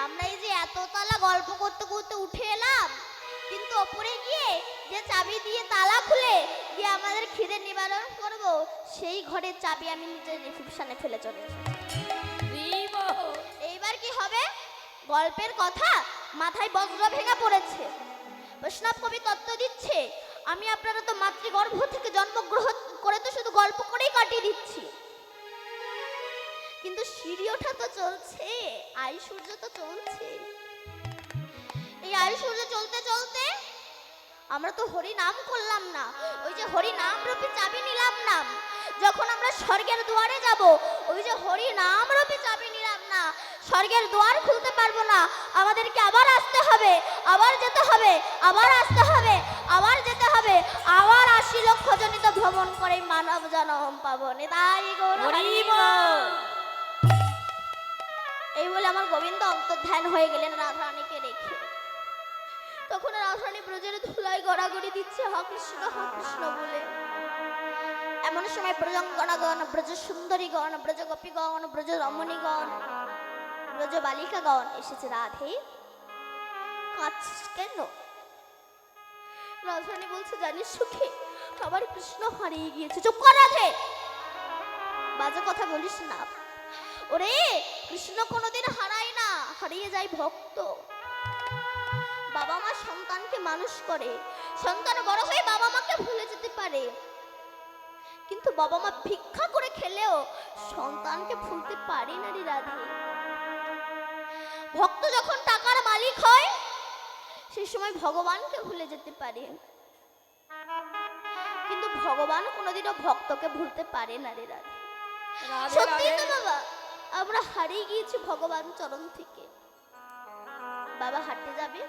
আমরা এই যে এত তলা গল্প করতে করতে উঠে এলাম, কিন্তু ওপরে গিয়ে যে চাবি দিয়ে তালা খুলে গিয়ে আমাদের খিদে নিবারণ করব, সেই ঘরের চাবি আমি নিজের রিসেপশনে ফেলে চলে এসেছি। এইবার কি হবে? গল্পের কথা মাথায় বজ্র ভেঙে পড়েছে। বৈষ্ণব কবি তত্ত্ব দিচ্ছে আমি আপনারা তো মাতৃগর্ভ থেকে জন্মগ্রহণ করে তো শুধু গল্প করেই কাটিয়ে দিচ্ছি, কিন্তু সিঁড়ি ওঠা তো চলছে, আয়ু সূর্য তো চলছে। এই আয়ু সূর্য চলতে চলতে আমরা তো হরি নাম করলাম না, ওই যে হরি নাম রূপী চাবি নিলাম না। যখন আমরা স্বর্গের দুয়ারে যাব, ওই যে হরি নাম রূপী চাবি নিলাম না, স্বর্গের দুয়ার খুলতে পারবো না, আমাদেরকে আবার আসতে হবে, আবার যেতে হবে, আবার আসতে হবে, আবার যেতে হবে, আবার 80 লক্ষ জনিত ভ্রমণ করে মানব জন্ম পাবো। নিতাই গৌর হরি বল। এই বলে আমার গোবিন্দ অন্তর্ধান হয়ে গেলেন রাধারানীকে রেখে। তখন রাধারানী ব্রজের ধুলায় গড়াগড়ি দিচ্ছে হ কৃষ্ণ বলে। এমন সময় ব্রজঙ্গনাগণ, ব্রজ সুন্দরীগণ, ব্রজ গোপীগণ, ব্রজ রমণীগণ, ব্রজ বালিকাগণ এসেছে। রাধে কাঁদছিস কেন? রাধারানী বলছে জানিস সুখে আমার কৃষ্ণ হারিয়ে গিয়েছে। চুপ কর রাধে, বাজে কথা বলিস না। ওরে কৃষ্ণ কোনোদিন হারায় না, হারিয়ে যায় ভক্ত। বাবা মা সন্তানকে মানুষ করে, সন্তান বড় হয়ে বাবা মাকে ভুলে যেতে পারে, কিন্তু বাবা মা ভিক্ষা করে খেলেও সন্তানকে ভুলতে পারে না রে রাধে। ভক্ত যখন টাকার মালিক হয় সেই সময় ভগবানকে ভুলে যেতে পারে, কিন্তু ভগবান কোনোদিনও ভক্তকে ভুলতে পারে না রে রাধে। সত্যি তো বাবা, আমরা হারিয়ে গিয়েছি ভগবান চরণ থেকে। বাবা হাঁটতে যাবে,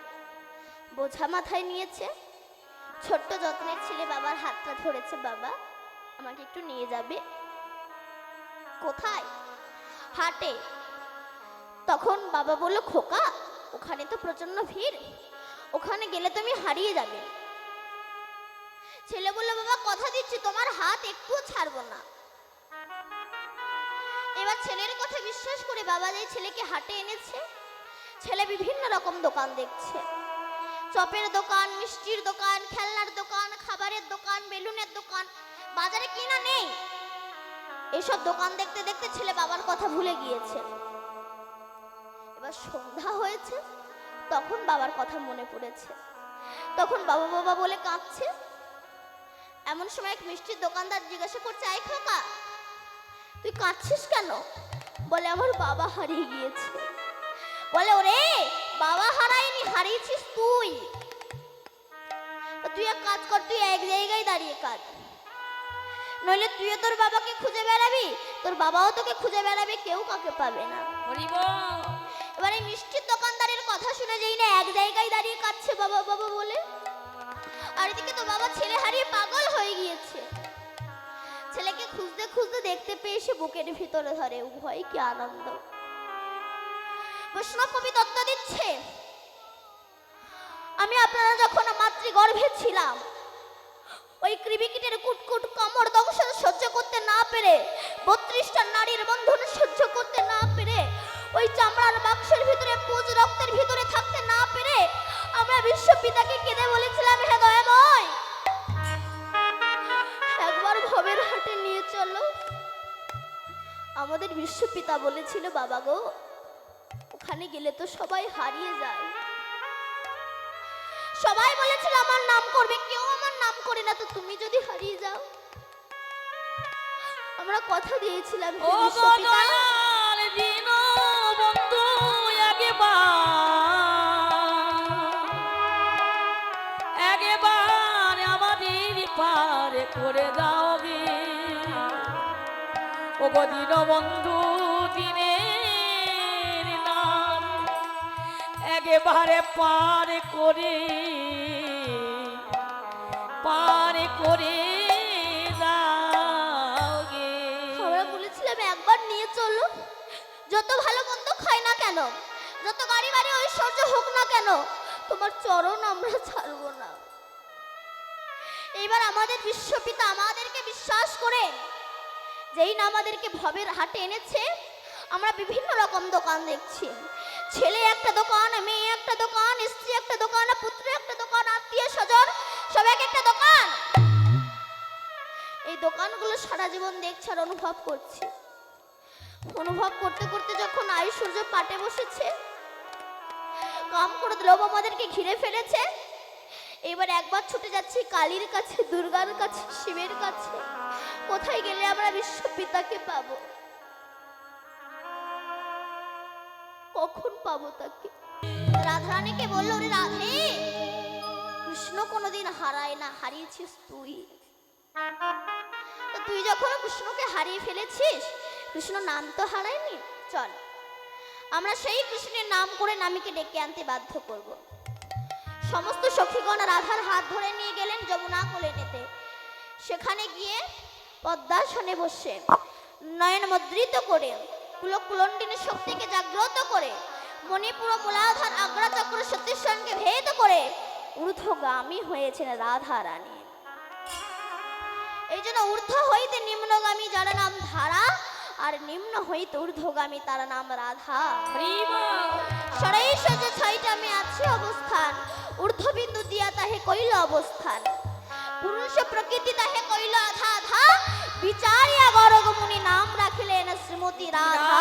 বোঝা মাথায় নিয়েছে, ছোট্ট যত্নের ছেলে বাবার হাতটা ধরেছে, বাবা আমাকে একটু নিয়ে যাবে। কোথায়? হাটে। তখন বাবা বলল খোকা ওখানে তো প্রচন্ড ভিড়, ওখানে গেলে তুমি হারিয়ে যাবে। ছেলে বলল বাবা কথা দিচ্ছি তোমার হাত একটুও ছাড়বো না। এবার ছেলের কথা বিশ্বাস করে বাবা যেই ছেলেকে হাটে এনেছে, ছেলে বিভিন্ন রকম দোকান দেখছে। চপের দোকান, মিষ্টির দোকান, খেলনার দোকান, খাবারের দোকান, বেলুনের দোকান, বাজারে কিনা নেই। এসব দোকান দেখতে দেখতে ছেলে বাবার কথা ভুলে গিয়েছে। এবার সন্ধ্যা হয়েছে, তখন বাবার কথা মনে পড়েছে। তখন বাবা বাবা বলে কাঁদছে। এমন সময় এক মিষ্টির দোকানদার জিজ্ঞাসা করছে, আই খোকা, তুই কাঁদছিস কেন? বলে, আমার বাবা হারিয়ে গিয়েছে। বলে, ওরে বাবা হারায়নি, হারিয়েছিস তুই। তুই এক কাজ কর, তুই এক জায়গায় দাঁড়িয়ে কাঁদ, নইলে তুইও তোর বাবাকে খুঁজে বেড়াবি, তোর বাবাও তোকে খুঁজে বেড়াবে, কেউ কাকে পাবে না। এবার এই মিষ্টির দোকানদারের কথা শুনে যেই না এক জায়গায় দাঁড়িয়ে কাঁদছে বাবা বাবা বলে, আর এদিকে তো বাবা ছেলে হারিয়ে পাগল হয়ে গিয়েছে। ছেলেকে খুঁজতে খুঁজতে দেখতে পেয়ে সে বুকের ভিতরে ধরে। উভয় কি আনন্দ! বৈষ্ণব কবি তত্ত্ব দিচ্ছে, আমি আপনারা যখন মাতৃগর্ভে ছিলাম, ওই কৃমিকীটের কুটকুট কামড় দংশন সহ্য করতে না পেরে, 32টা নারীর বন্ধন সহ্য করতে না পেরে, ওই চামড়ার বাক্সের ভিতরে পুজ রক্তের ভিতরে থাকতে না পেরে আমরা বিশ্বপিতাকে কেঁদে বলেছিলাম, হে দয়াময়, একবার ভবের হাটে নিয়ে চলো। আমাদের বিশ্বপিতা বলেছিল, বাবা গো, ওখানে গেলে তো সবাই হারিয়ে যায়। সবাই বলেছিল আমার নাম করবে, কেউ আমার নাম করে না, তো তুমি যদি হারিয়ে যাও। আমরা কথা দিয়েছিলাম, হে বিশ্বপিতা, একবার আমাদের পার করে দাও গে। ও গো দীনবন্ধু, দিনের নাম একেবারে পার করে দাও গে। আমরা বলেছিলাম একবার নিয়ে চলো, যত ভালো মন্দ খাই না কেন, যত গাড়ি বাড়ি ঐশ্বর্য হোক না কেন, তোমার চরণ আমরা ছাড়বো না। এইবার আমাদের বিশ্বপিতা আমাদেরকে বিশ্বাস করে যেই না আমাদেরকে ভবের হাটে এনেছে, আমরা বিভিন্ন রকম দোকান দেখছি। ছেলে একটা দোকান, মেয়ে একটা দোকান, স্ত্রী একটা দোকান, পুত্র একটা দোকান, আত্মীয় স্বজন সব এক একটা দোকান। এই দোকানগুলো সারা জীবন দেখছি আর অনুভব করছি। অনুভব করতে করতে যখন আয়ুসূর্য পাটে বসেছে, কাম করে লোভ আমাদেরকে ঘিরে ফেলেছে, এবার একবার ছুটে যাচ্ছি কালীর কাছে, দুর্গার কাছে, শিবের কাছে। কোথায় গেলে আমরা বিশ্বপিতাকে পাবো? কখন পাবো তাকে? রাধারানীকে বললো, রে রাধে, কৃষ্ণ কোনোদিন হারায় না, হারিয়েছিস তুই। তো তুই যখন কৃষ্ণকে হারিয়ে ফেলেছিস, কৃষ্ণ নাম তো হারায়নি, চল আমরা সেই কৃষ্ণের নাম করে নামীকে ডেকে আনতে বাধ্য করব। সমস্ত সখীগণ রাধার হাত ধরে নিয়ে গেলেন যমুনা কোলেনেতে। সেখানে গিয়ে পদ্মাসনে বসে নয়ন মুদ্রিত করে, পুলক কুলণ্ডিনী শক্তিকে জাগ্রত করে, মণিপুর মূলাধার আগ্রা চক্র সতীশ্বরকে ভেদ করে ঊর্ধ্বগামী হয়েছেন রাধা রানী। এই জন্য ঊর্ধ্ব হইতে নিম্নগামী যার নাম ধারা, আর নিম্ন হইতে ঊর্ধ্বগামী তার নাম রাধা। সরাইশ্বর্য ছয়টা আমি আছি অবস্থান, ঊর্ধ্ববিন্দু দিয়া তাহে কইল অবস্থান, পুরুষ প্রকৃতি তাহে কইল আধা আধা, বিচারিয়া গরগ মুনি নাম রাখিলেন শ্রীমতী রাধা।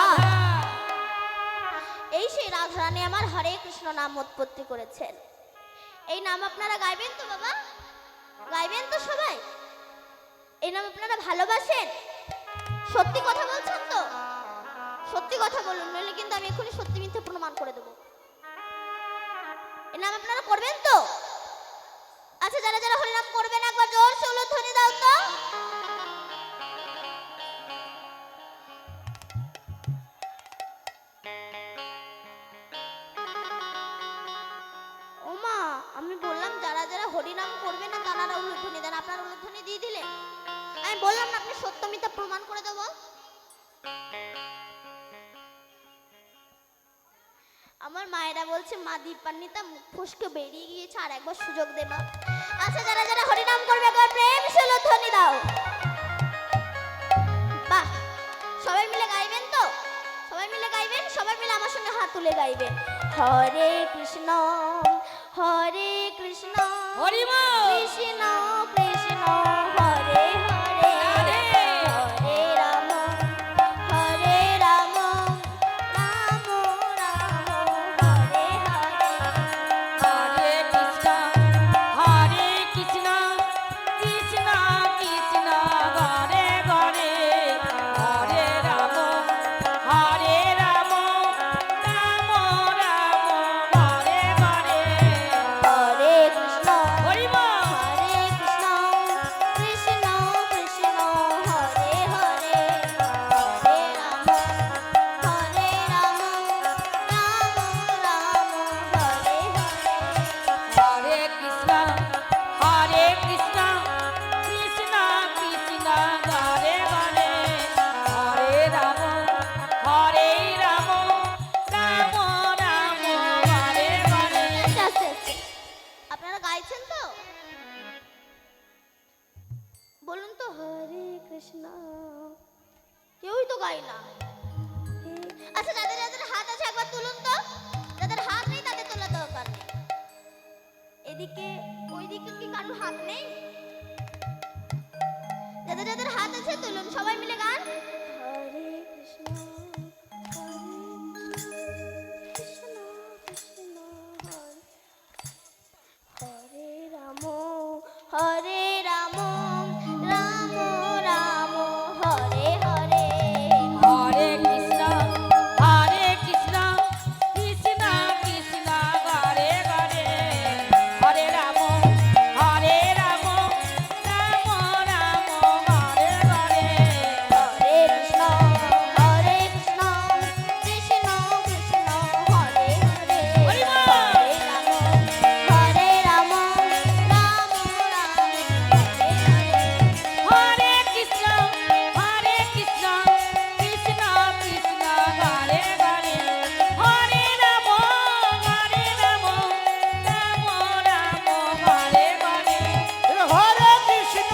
এই সেই রাধা রানী আমার হরে কৃষ্ণ নাম উৎপত্তি করেছেন। এই নাম আপনারা গাইবেন তো বাবা? গাইবেন তো সবাই? এই নাম আপনারা ভালোবাসেন? সত্যি কথা বলছেন তো? সত্যি কথা বলুন, নইলে কিন্তু আমি এখনই সত্যি মিথ্যে প্রমাণ করে দেবো। এই নাম আপনারা করবেন তো? আচ্ছা, যারা যারা হরিনাম করবেন একবার জোর সে উলুধ্বনি দাও তো। ওমা, আমি বললাম যারা যারা হরিনাম করবেন না তারা উলুধ্বনি দেন, আপনারা উলুধ্বনি দিয়ে দিলেন। আমি বললাম না আপনি সত্য মিথ্যা প্রমাণ করে দেবো। আমার মায়েরা বলছে, মা দীপান্বিতা মুখ ফসকে বেরিয়ে গিয়েছে, আর একবার সুযোগ দে মা। আচ্ছা, যারা যারা হরিনাম করবে একবার প্রেম সে উলুধ্বনি দাও। বাহ, সবাই মিলে গাইবেন তো? সবাই মিলে আমার সঙ্গে হাত তুলে গাইবেন। হরে কৃষ্ণ হরে কৃষ্ণ হরিবল। কৃষ্ণ কৃষ্ণ হরে হরে রাধে। হরে রাম হরে রাম রাম রাম হরে হরে। হরে কৃষ্ণ হরে কৃষ্ণ কৃষ্ণ কৃষ্ণ হরে হরে হরে রাম হরে রাম রাম রাম হরে হরে। হরে কৃষ্ণ হরিবল। হরে কৃষ্ণ কৃষ্ণ কৃষ্ণ হরে হরে হরে রাম হরে রাম রাম রাম হরে হরে। হরে কৃষ্ণ হরে কৃষ্ণ কৃষ্ণ কৃষ্ণ হরে হরে হরে রাম হরে রাম রাম রাম হরে হরে। আস্তে আস্তে আস্তে। আপনারা গাইছেন তো? বলুন তো হরে কৃষ্ণ। কেউই তো গায় না। আচ্ছা যাদের যাদের হাত আছে একবার তুলুন তো। যাদের হাত নেই তাদের তোলা দরকার নেই। এদিকে ওইদিকে কি কারোর হাত নেই? যাদের যাদের হাত আছে তুলুন, সবাই মিলে গান। হরে কৃষ্ণ কৃষ্ণ কৃষ্ণ হরে রাম হরে রাম রাম রাম হরে হরে। হরে কৃষ্ণ হরে কৃষ্ণ কৃষ্ণ কৃষ্ণ হরে হরে হরে রাম হরে রাম রাম রাম হরে হরে। হরে কৃষ্ণ হরে কৃষ্ণ কৃষ্ণ কৃষ্ণ হরে হরে হরি বল। হরে রাম রাম রাম হরে হরে। হরে কৃষ্ণ হরে কৃষ্ণ কৃষ্ণ কৃষ্ণ হরে হরে হরে রাম রাম রাম হরে হরে। হরে কৃষ্ণ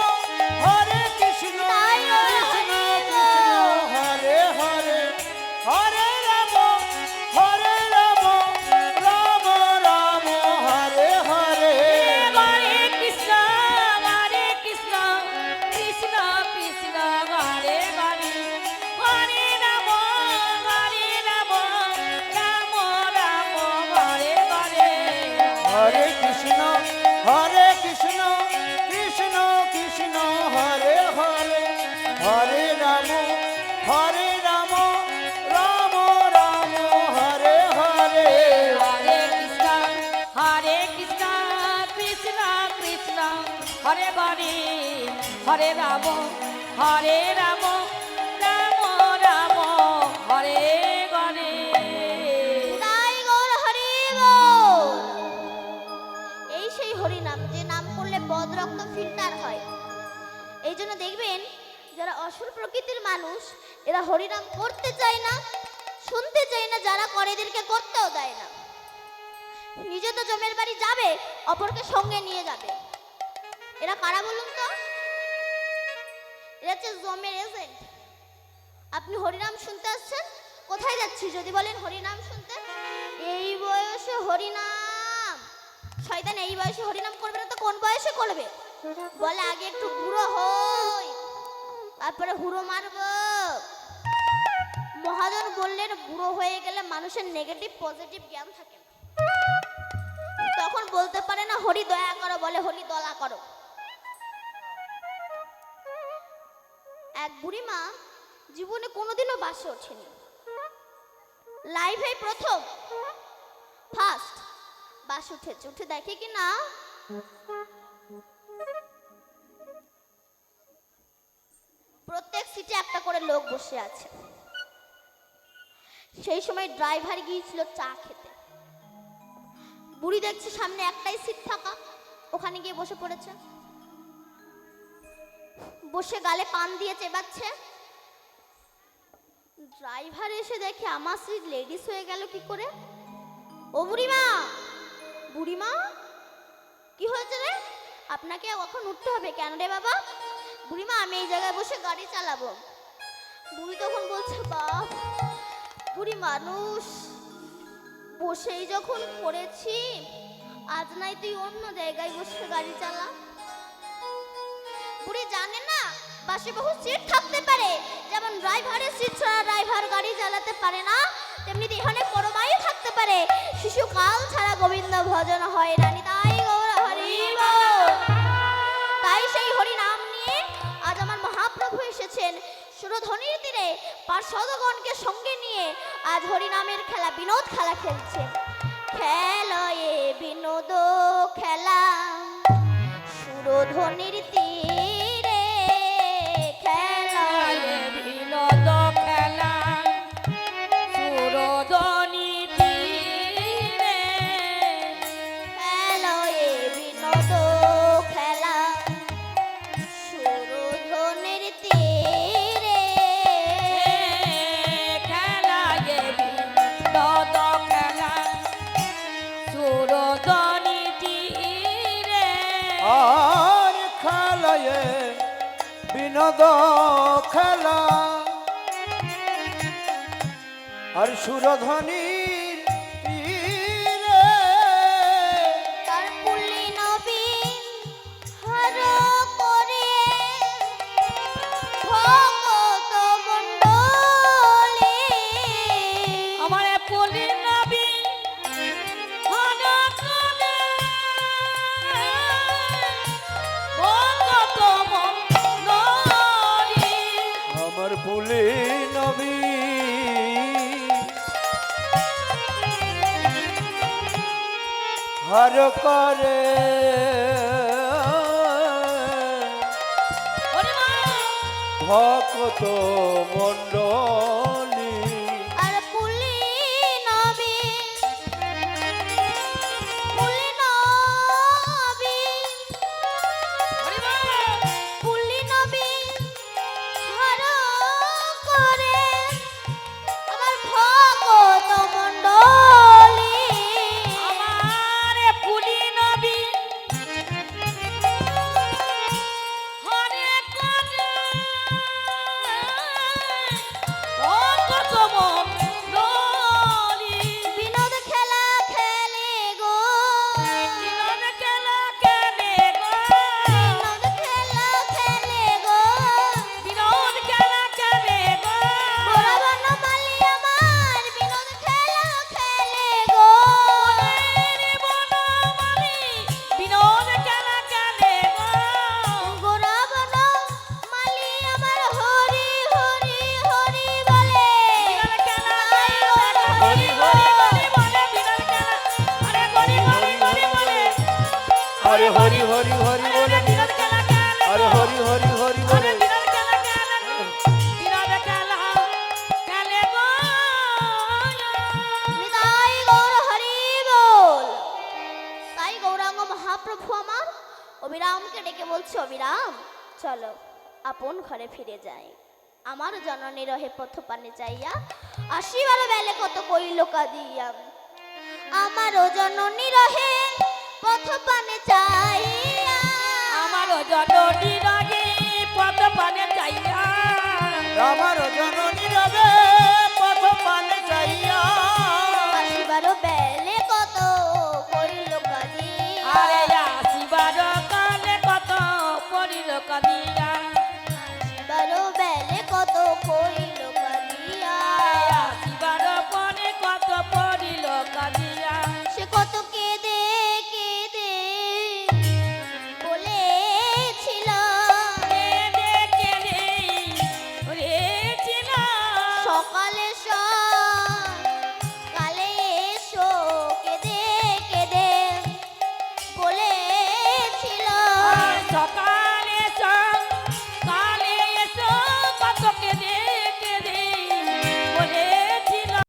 কৃষ্ণ তাই হরে কৃষ্ণ হরে। কৃষ্ণ হরে হরে হরে রাম রাম রাম হরে হরে। হরে কৃষ্ণ কৃষ্ণ কৃষ্ণ হরে হরে হরে রাম রাম রাম হরে হরে। হরে কৃষ্ণ কৃষ্ণ কৃষ্ণ কৃষ্ণ হরে হরে হরে রাম রাম রাম হরে হরে। হরে কৃষ্ণ কৃষ্ণ কৃষ্ণ হরে হরে হরে রাম রাম রাম হরে হরে। তাই গৌর হরি বল। এই সেই হরি নাম, যে নাম করলে বদ রক্ত ফিল্টার হয়। এই জন্য দেখবেন যারা অসুর প্রকৃতির মানুষ এরা হরিনাম করতে চায় না, শুনতে চায় না, যারা করে এদেরকে করতেও দেয় না। নিজে তো জমের বাড়ি যাবে, অপরকে সঙ্গে নিয়ে যাবে। এরা কারা বলুন তো? এরা হচ্ছে জমের এজেন্ট। আপনি হরিনাম শুনতে আসছেন, কোথায় যাচ্ছি যদি বলেন হরিনাম শুনতে, এই বয়সে হরিনাম, শয়তান এই বয়সে হরিনাম করবে না তো কোন বয়সে করবে? বলে আগে একটু বুড়ো হই, তারপরে হুড়ো মারবো। মহাজন বললেন বুড়ো হয়ে গেলে মানুষের নেগেটিভ পজিটিভ জ্ঞান থাকে না, তখন বলতে পারে না হরি দয়া করো, বলে হরি দলা করো। এক বুড়িমা জীবনে কোনোদিনও বাসে ওঠেনি, লাইফে প্রথম ফার্স্ট বাস উঠেছে। উঠে দেখে কি না প্রত্যেক সিটে একটা করে লোক বসে আছে। সেই সময় ড্রাইভার গিয়েছিল চা খেতে। বুড়ি দেখছে সামনে একটাই সিট ফাঁকা, ওখানে গিয়ে বসে পড়েছে। বসে গালে পান দিয়ে চেবাচ্ছে। ড্রাইভার এসে দেখে আমার সিট লেডিস হয়ে গেল কি করে। ও বুড়িমা, বুড়িমা কি হয়েছে রে? আপনাকে এখন উঠতে হবে কেন রে বাবা? বুড়িমা আমি এই জায়গায় বসে গাড়ি চালাবো। বুড়ি তখন বলছে বাপ বুড়ি মানুষ বসেই যখন পড়েছি, আজ নাই তুই অন্য জায়গায় বসে গাড়ি চালা। বুড়ি জানে না বাসে বহু সিট থাকতে পারে, যেমন ড্রাইভারের সিট ছাড়া ড্রাইভার গাড়ি চালাতে পারে না, তেমনি এখানে পরমায়ু থাকতে পারে, শিশুকাল ছাড়া গোবিন্দ ভজন হয় না। তাই গৌর হরি বল। তাই সেই হরি নাম নিয়ে আজ আমার মহাপ্রভু এসেছেন সুরধ্বনির তীরে, পার্শ্বদগণকে সঙ্গে নিয়ে আজ হরি নামের খেলা, বিনোদ খেলা খেলছেন। খেলয়ে বিনোদ খেলা সুরধ্বনির তীরে, খেলয়ে বিনোদ খেলা সুরধনি তীরে, খেলয়ে বিনোদ খেলা সুরধ্বনির তীরে, খেলায়ে বিনোদ খেলা সুরধনি তীরে। আর খেলায় বিনোদ খেলা আর সুরধ্বনির তীরে, তার পুল্লি নবীন হর করে ভগত মণ্ডলী। আমার পলি নবী হন করে ভগত মণ্ডলী। আমার পুলি নবী হর করে ভক্ত মণ্ডলী। আর পুল্লি নবীন, পুল্লি নবীন, পুল্লি নবীন হর করে আমার ভগত মণ্ডলী। আমার পুলি নবী হরে করে ভগত মণ্ডলী। বিনোদ খেলা খেলে গো, বিনোদ খেলা খেলে গো, বিনোদ খেলা খেলে গো, বিনোদ খেলা খেলে গো, বরবন মালি আমার বিনোদ খেলা খেলে গো, রে বনমালী বিনোদ খেলা খেলে গো। বরবন মালি আমার হরি হরি হরি বলে। বিনোদ খেলা খেলে হরি হরি হরি বলে, বিনোদ খেলা আরে হরি হরি হরি বলে, আরে হরি হরি হরি বলে, বিনোদ খেলা খেলে আরে হরি হরি হরি আরে বলে। বিনোদ খেলা খেলে বিনোদ খেলা খেলে গো। নিতাই গৌর হরি বল। তাই গৌরাঙ্গ মহাপ্রভু আমার অবিরামকে ডেকে বলছে, অবিরাম চলো আপন ঘরে ফিরে যাই। আমার জননী রহে পথ পানে চাইয়া, আসিবার বেলে কত কইল কাঁদিয়া। আমারও জননী রহে পথ পানে চাইয়া, আমার জননী রাগে পদ পানে চাইয়া, আমার জননী রবে